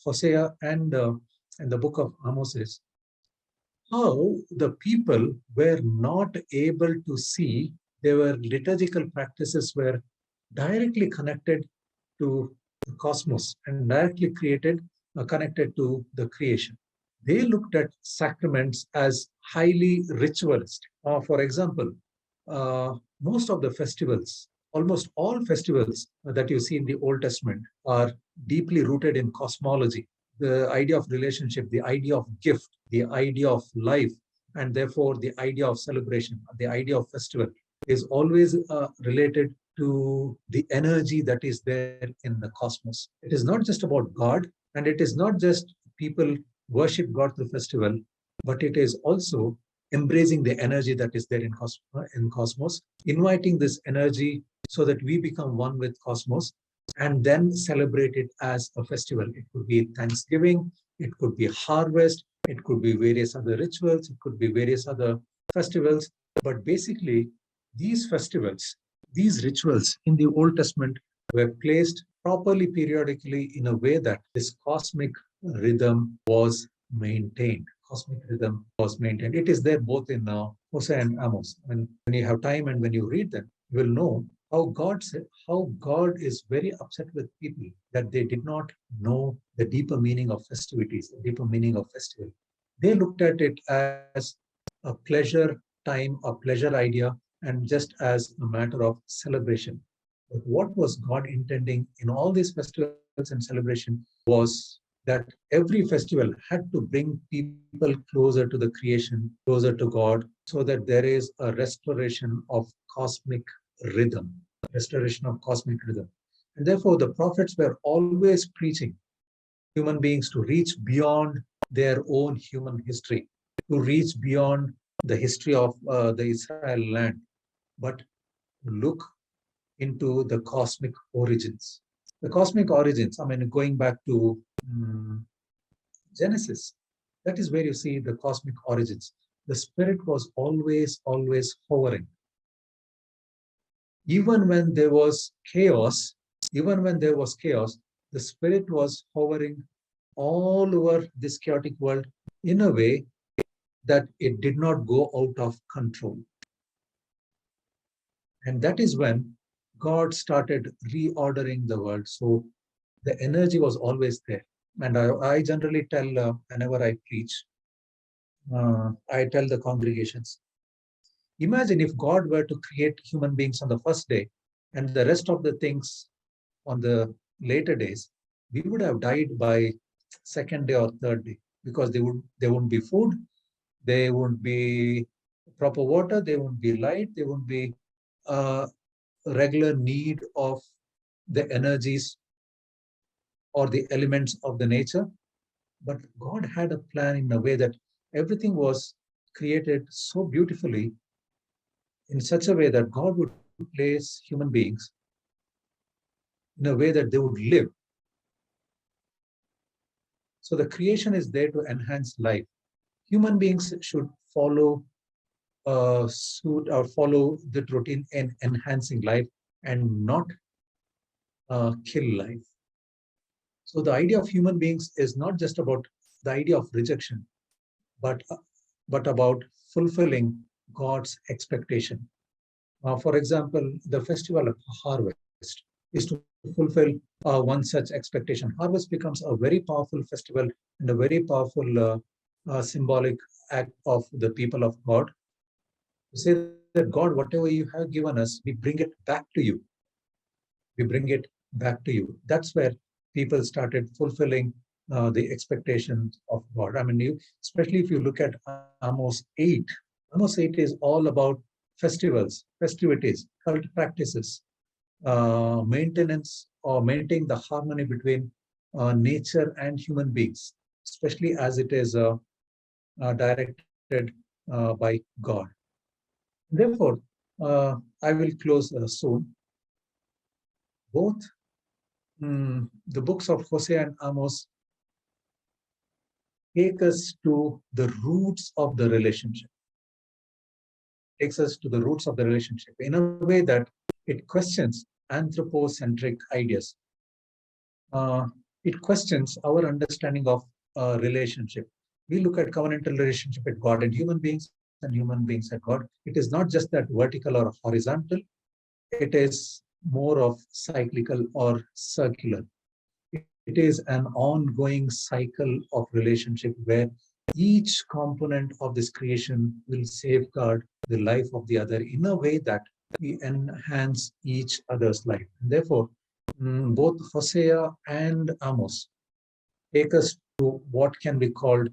Hosea and the book of Amos is how the people were not able to see their liturgical practices were directly connected to the cosmos and directly connected to the creation. They looked at sacraments as highly ritualistic. For example, most of the festivals, almost all festivals that you see in the Old Testament are deeply rooted in cosmology. The idea of relationship, the idea of gift, the idea of life, and therefore the idea of celebration, the idea of festival is always related to the energy that is there in the cosmos. It is not just about God, and it is not just people worship God through festival, but it is also embracing the energy that is there in cosmos, inviting this energy so that we become one with cosmos, and then celebrate it as a festival. It could be Thanksgiving, it could be harvest, it could be various other rituals, it could be various other festivals. But basically, these festivals, these rituals in the Old Testament were placed properly periodically in a way that this cosmic rhythm was maintained. Cosmic rhythm was maintained. It is there both in Hosea and Amos. When you have time and when you read them, you will know how God is very upset with people that they did not know the deeper meaning of festivities, the deeper meaning of festival. They looked at it as a pleasure time, a pleasure idea, and just as a matter of celebration. But what was God intending in all these festivals and celebration was that every festival had to bring people closer to the creation, closer to God, so that there is a restoration of cosmic rhythm, restoration of cosmic rhythm. And therefore, the prophets were always preaching human beings to reach beyond their own human history, to reach beyond the history of the Israel land, but look into the cosmic origins. The cosmic origins, I mean, going back to Genesis, that is where you see the cosmic origins. The spirit was always hovering. Even when there was chaos, even when there was chaos, the spirit was hovering all over this chaotic world in a way that it did not go out of control. And that is when God started reordering the world. So the energy was always there. And I generally tell whenever I preach, I tell the congregations, Imagine if God were to create human beings on the first day and the rest of the things on the later days, we would have died by second day or third day because there wouldn't be food, there won't be proper water, there won't be light, there won't be regular need of the energies or the elements of the nature. But God had a plan in a way that everything was created so beautifully in such a way that God would place human beings in a way that they would live. So the creation is there to enhance life. Human beings should follow suit or follow the routine in enhancing life and not kill life. So the idea of human beings is not just about the idea of rejection, but about fulfilling God's expectation. For example, the festival of harvest is to fulfill one such expectation. Harvest becomes a very powerful festival and a very powerful symbolic act of the people of God to say that God, whatever you have given us, we bring it back to you. We bring it back to you. That's where people started fulfilling the expectations of God. I mean, especially if you look at Amos 8, Amos 8 is all about festivals, festivities, cult practices, maintenance or maintaining the harmony between nature and human beings, especially as it is directed by God. Therefore, I will close soon. Both the books of Hosea and Amos take us to the roots of the relationship, takes us to the roots of the relationship in a way that it questions anthropocentric ideas. It questions our understanding of relationship. We look at covenantal relationship with God and human beings at God. It is not just that vertical or horizontal. It is more of cyclical or circular. It is an ongoing cycle of relationship where each component of this creation will safeguard the life of the other in a way that we enhance each other's life. And therefore, both Hosea and Amos take us to what can be called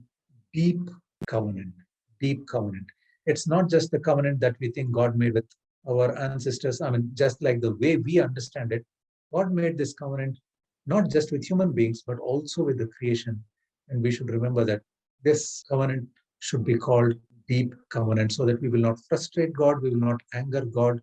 deep covenant. Deep covenant. It's not just the covenant that we think God made with our ancestors. I mean, just like the way we understand it, God made this covenant not just with human beings, but also with the creation. And we should remember that this covenant should be called deep covenant so that we will not frustrate God, we will not anger God,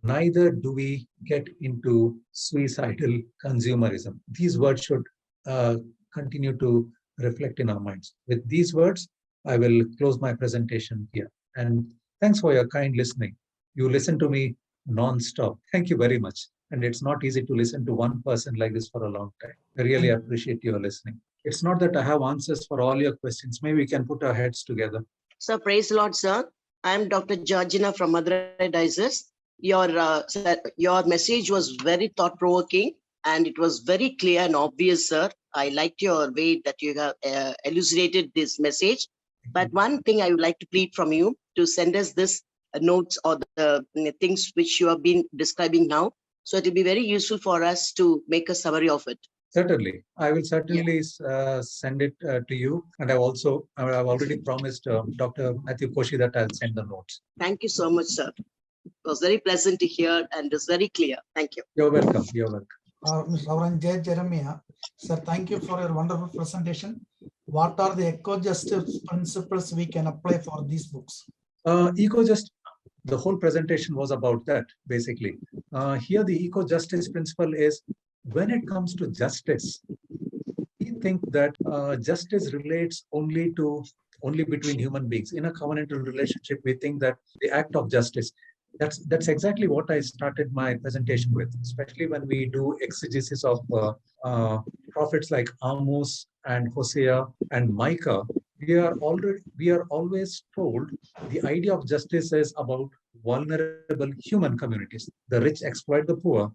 neither do we get into suicidal consumerism. These words should uh, continue to reflect in our minds. With these words, I will close my presentation here. And thanks for your kind listening. You listen to me non-stop. Thank you very much. And it's not easy to listen to one person like this for a long time. I really appreciate your listening. It's not that I have answers for all your questions. Maybe we can put our heads together.
So praise the Lord, sir. I'm Dr. Georgina from Madurai Diocese. Your message was very thought-provoking and it was very clear and obvious, sir. I liked your way that you have elucidated this message. But one thing I would like to plead from you to send us this notes or the things which you have been describing now. So it will be very useful for us to make a summary of it.
Certainly, I will certainly send it to you. And I've already promised Dr. Matthew Koshi that I'll send the notes.
Thank you so much, sir. It was very pleasant to hear and it's very clear. Thank you.
You're welcome. You're welcome.
Mr. Reverend J. Jeremiah, sir, thank you for your wonderful presentation. What are the eco-justice principles we can apply for these books?
The whole presentation was about that, basically. Here, the eco-justice principle is when it comes to justice, we think that justice relates only between human beings. In a covenantal relationship, we think that the act of justice, that's exactly what I started my presentation with, especially when we do exegesis of prophets like Amos and Hosea and Micah. We are always told the idea of justice is about vulnerable human communities. The rich exploit the poor.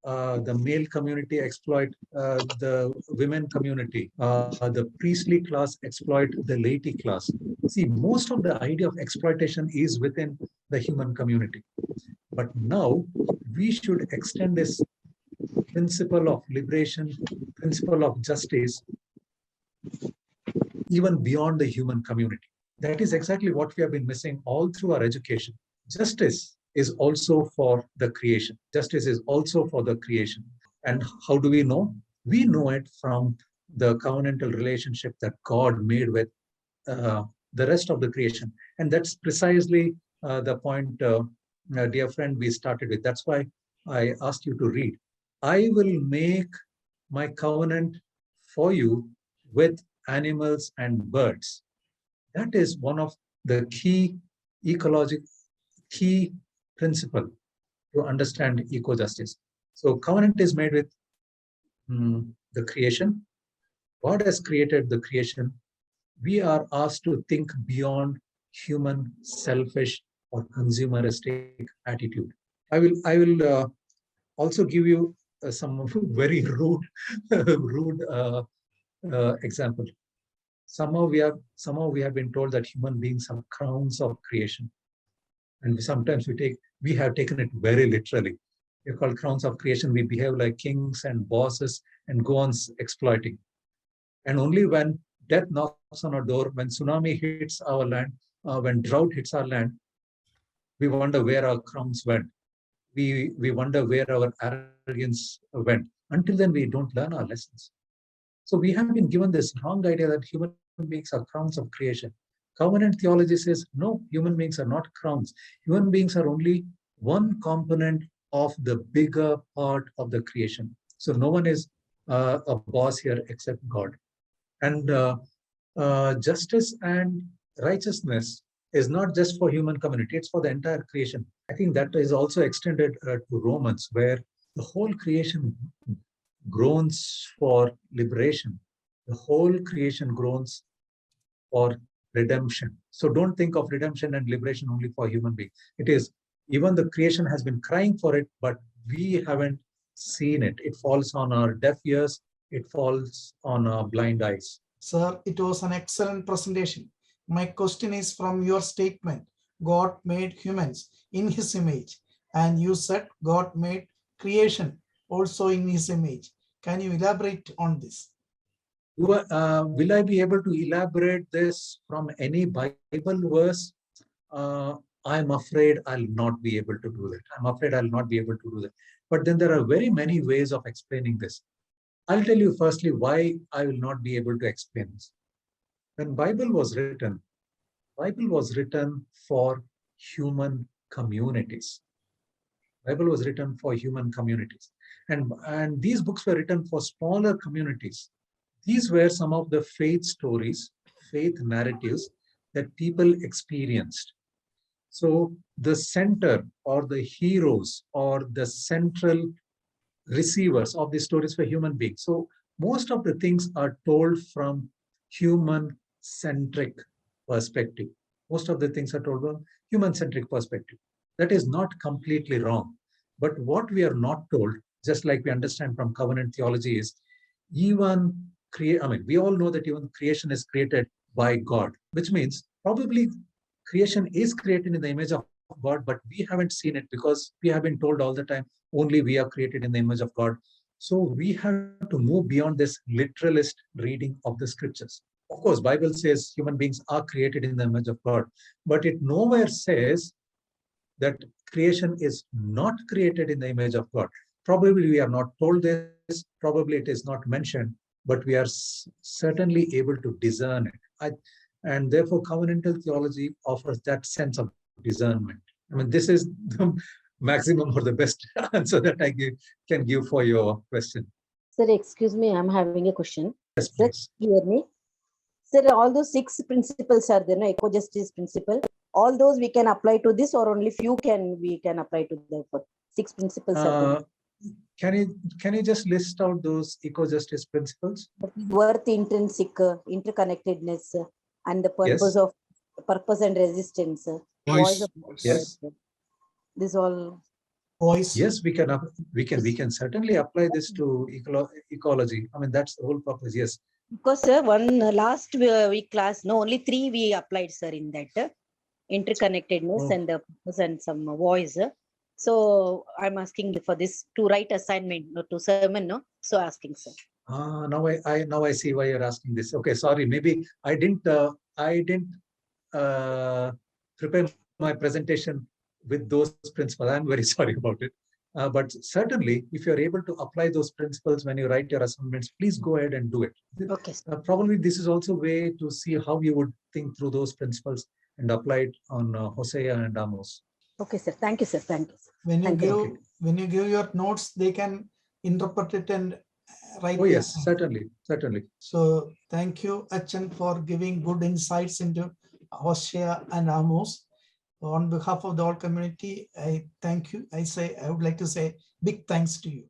the male community exploit the women community, the priestly class exploit the laity class. See, most of the idea of exploitation is within the human community. But now we should extend this principle of liberation, principle of justice, even beyond the human community. That is exactly what we have been missing all through our education. Justice is also for the creation. Justice is also for the creation. And how do we know? We know it from the covenantal relationship that God made with the rest of the creation. And that's precisely the point, dear friend, we started with. That's why I asked you to read. I will make my covenant for you with animals and birds. That is one of the key ecological key principle to understand eco-justice. So covenant is made with the creation. God has created the creation. We are asked to think beyond human selfish or consumeristic attitude. I will also give you some very rude example. Somehow we have been told that human beings are crowns of creation, and sometimes we have taken it very literally. We're called crowns of creation. We behave like kings and bosses and go on exploiting. And only when death knocks on our door, when tsunami hits our land, when drought hits our land, we wonder where our crowns went. We wonder where our arrogance went. Until then, we don't learn our lessons. So we have been given this wrong idea that human beings are crowns of creation. Covenant theology says, no, human beings are not crowns. Human beings are only one component of the bigger part of the creation. So no one is a boss here except God. And justice and righteousness is not just for human community, it's for the entire creation. I think that is also extended to Romans, where the whole creation groans for liberation. The whole creation groans for redemption. So don't think of redemption and liberation only for human beings. It is, even the creation has been crying for it, but we haven't seen it. It falls on our deaf ears. It falls on our blind eyes.
Sir, it was an excellent presentation. My question is from your statement, God made humans in his image, and you said God made creation also in his image. Can you elaborate on this?
Will I be able to elaborate this from any Bible verse? I'm afraid I'll not be able to do that. I'm afraid I'll not be able to do that. But then there are very many ways of explaining this. I'll tell you firstly why I will not be able to explain this. When Bible was written for human communities. Bible was written for human communities. And these books were written for smaller communities. These were some of the faith stories, faith narratives that people experienced. So the center or the heroes or the central receivers of these stories were human beings. So most of the things are told from human-centric perspective. Most of the things are told from human-centric perspective. That is not completely wrong. But what we are not told, just like we understand from covenant theology, is we all know that even creation is created by God, which means probably creation is created in the image of God, but we haven't seen it because we have been told all the time, only we are created in the image of God. So we have to move beyond this literalist reading of the scriptures. Of course, Bible says human beings are created in the image of God, but it nowhere says that creation is not created in the image of God. Probably we are not told this, probably it is not mentioned, but we are certainly able to discern it. And therefore, covenantal theology offers that sense of discernment. I mean, this is the maximum or the best answer that I can give for your question.
Sir, excuse me, I'm having a question.
Yes,
Sir,
please.
hear me. Sir, all those 6 principles are there, no? Eco-justice principle. All those we can apply to this, or only few we can apply to that? For 6 principles are there.
Can you just list out those eco-justice principles?
Worth, intrinsic, interconnectedness, and the purpose
Yes.
of purpose and resistance. Voice of
Yes.
this all.
voice?
Yes, we can certainly apply this to ecology. I mean, that's the whole purpose. Yes.
Because sir, one last week class, no, only 3 we applied, sir, in that interconnectedness
Oh.
and the purpose and some voice. So I'm asking for this to write assignment, no, to sermon, no. So asking, sir.
Now I see why you're asking this. Okay, sorry. Maybe I didn't prepare my presentation with those principles. I'm very sorry about it. But certainly, if you're able to apply those principles when you write your assignments, please go ahead and do it.
Okay, sir.
Probably this is also a way to see how you would think through those principles and apply it on Hosea and Amos.
Okay, sir. Thank you, sir. Thank you.
When you
Thank you.
give when you give your notes, they can interpret it and write.
Oh yes, certainly.
So thank you, Achan, for giving good insights into Hosea and Amos. On behalf of the whole community, I thank you. I would like to say big thanks to you.